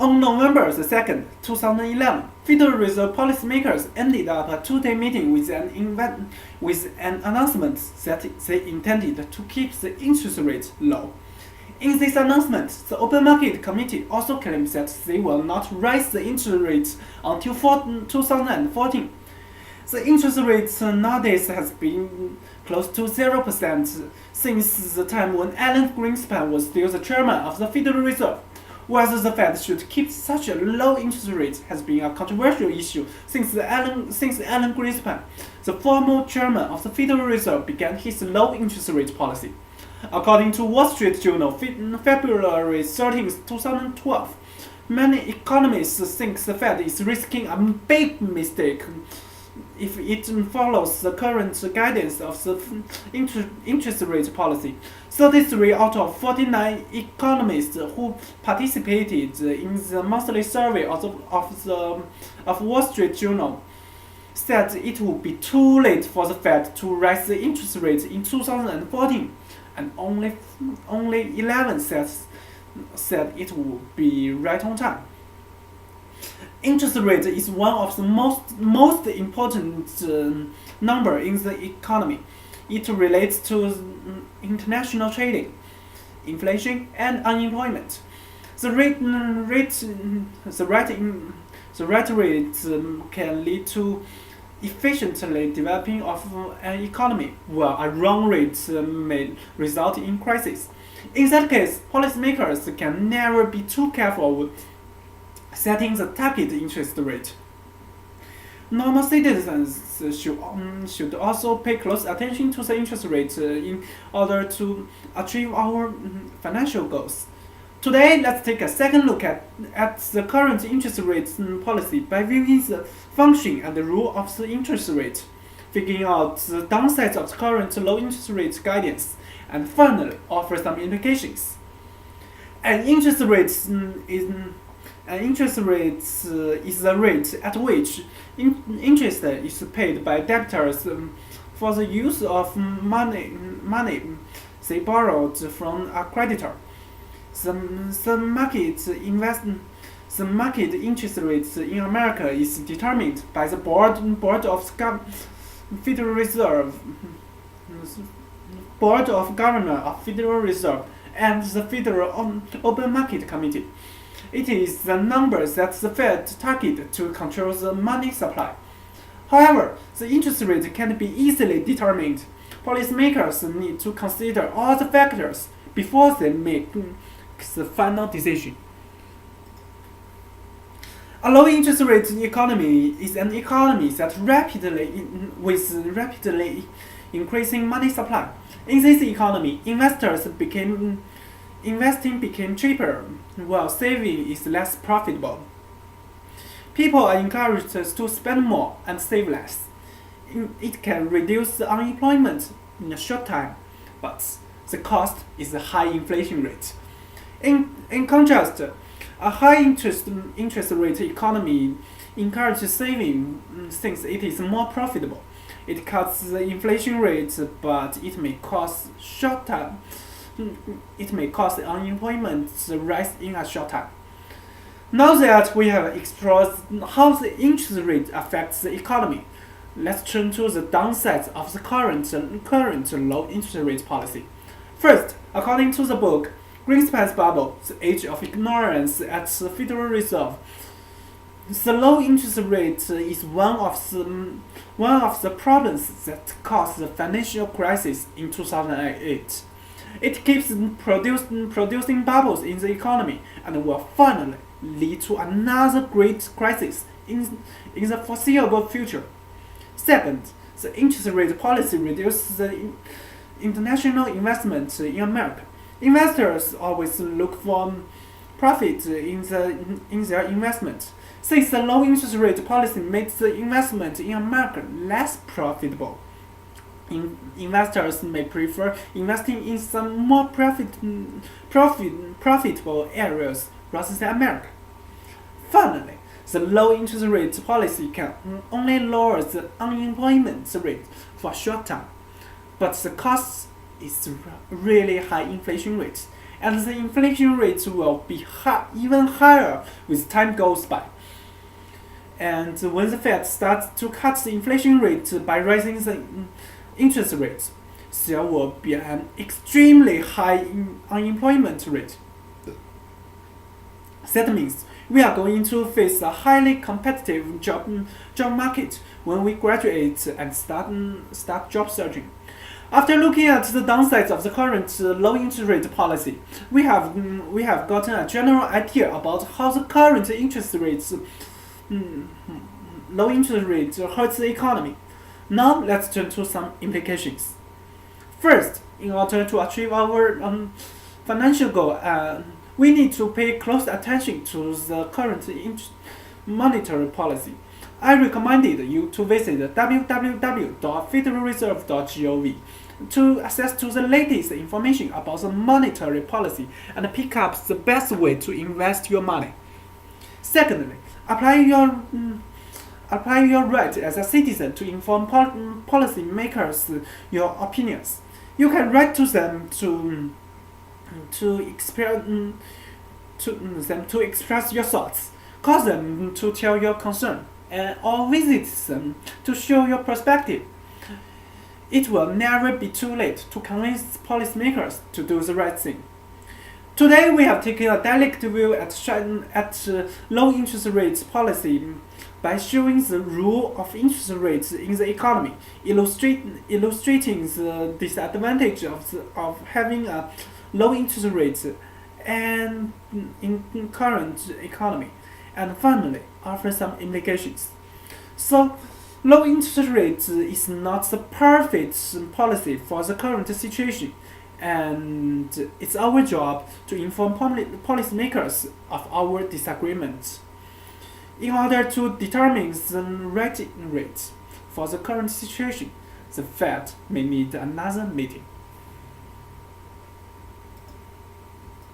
On November 2nd, 2011, Federal Reserve policymakers ended up a two-day meeting with an announcement that they intended to keep the interest rate low. In this announcement, the Open Market Committee also claims that they will not raise the interest rate until 2014. The interest rate nowadays has been close to 0% since the time when Alan Greenspan was still the chairman of the Federal Reserve. Whether the Fed should keep such a low interest rate has been a controversial issue since Alan Greenspan, the former chairman of the Federal Reserve, began his low interest rate policy. According to Wall Street Journal, February 13, 2012, many economists think the Fed is risking a big mistake if it follows the current guidance of the interest rate policy. 33 out of 49 economists who participated in the monthly survey of Wall Street Journal said it would be too late for the Fed to raise the interest rate in 2014, and only 11 said it would be right on time. Interest rate is one of the most important number in the economy. It relates to international trading, inflation, and unemployment. The right rate can lead to efficiently developing of an economy, while a wrong rate may result in crisis. In that case, policymakers can never be too careful setting the target interest rate. Normal citizens should also pay close attention to the interest rate in order to achieve our financial goals. Today, let's take a second look at the current interest rate policy by viewing the function and the rule of the interest rate, figuring out the downsides of the current low interest rate guidance, and finally offer some indications. An interest rate is the rate at which interest is paid by debtors for the use of money they borrowed from a creditor. The market interest rate in America is determined by the Board of Federal Reserve, Board of Governors of Federal Reserve, and the Federal Open Market Committee. It is the number that the Fed target to control the money supply. However, the interest rate can't be easily determined. Policymakers need to consider all the factors before they make the final decision. A low interest rate economy is an economy that with rapidly increasing money supply. In this economy, investing became cheaper, while saving is less profitable. People are encouraged to spend more and save less. It can reduce unemployment in a short time, but the cost is a high inflation rate. In contrast, a high interest rate economy encourages saving since it is more profitable. It cuts the inflation rate, but it may cause unemployment rise in a short time. Now that we have explored how the interest rate affects the economy, let's turn to the downsides of the current low interest rate policy. First, according to the book Greenspan's Bubble: The Age of Ignorance at the Federal Reserve, the low interest rate is one of the problems that caused the financial crisis in 2008. It keeps producing bubbles in the economy and will finally lead to another great crisis in the foreseeable future. Second, the interest rate policy reduces the international investment in America. Investors always look for profit in their investment. Since the low interest rate policy makes the investment in America less profitable, investors may prefer investing in some more profitable areas rather than America. Finally, the low interest rate policy can only lower the unemployment rate for a short time, but the cost is really high inflation rate. and the inflation rate will be even higher with time goes by. And when the Fed starts to cut the inflation rate by raising the interest rates, there will be an extremely high unemployment rate. That means we are going to face a highly competitive job market when we graduate and start job searching. After looking at the downsides of the current low interest rate policy, we have gotten a general idea about how the current low interest rate hurts the economy. Now let's turn to some implications. First, in order to achieve our financial goal, we need to pay close attention to the current monetary policy. I recommended you to visit www.federalreserve.gov to access to the latest information about the monetary policy and pick up the best way to invest your money. Secondly, apply your right as a citizen to inform policy makers your opinions. You can write to them to express your thoughts, call them to tell your concern, or visit them to show your perspective. It will never be too late to convince policymakers to do the right thing. Today we have taken a delicate view at low interest rates policy by showing the role of interest rates in the economy, illustrating the disadvantage of having a low interest rate and in current economy, and finally offer some implications. So, low interest rate is not the perfect policy for the current situation, and it's our job to inform policymakers of our disagreements. In order to determine the right rate for the current situation, the Fed may need another meeting.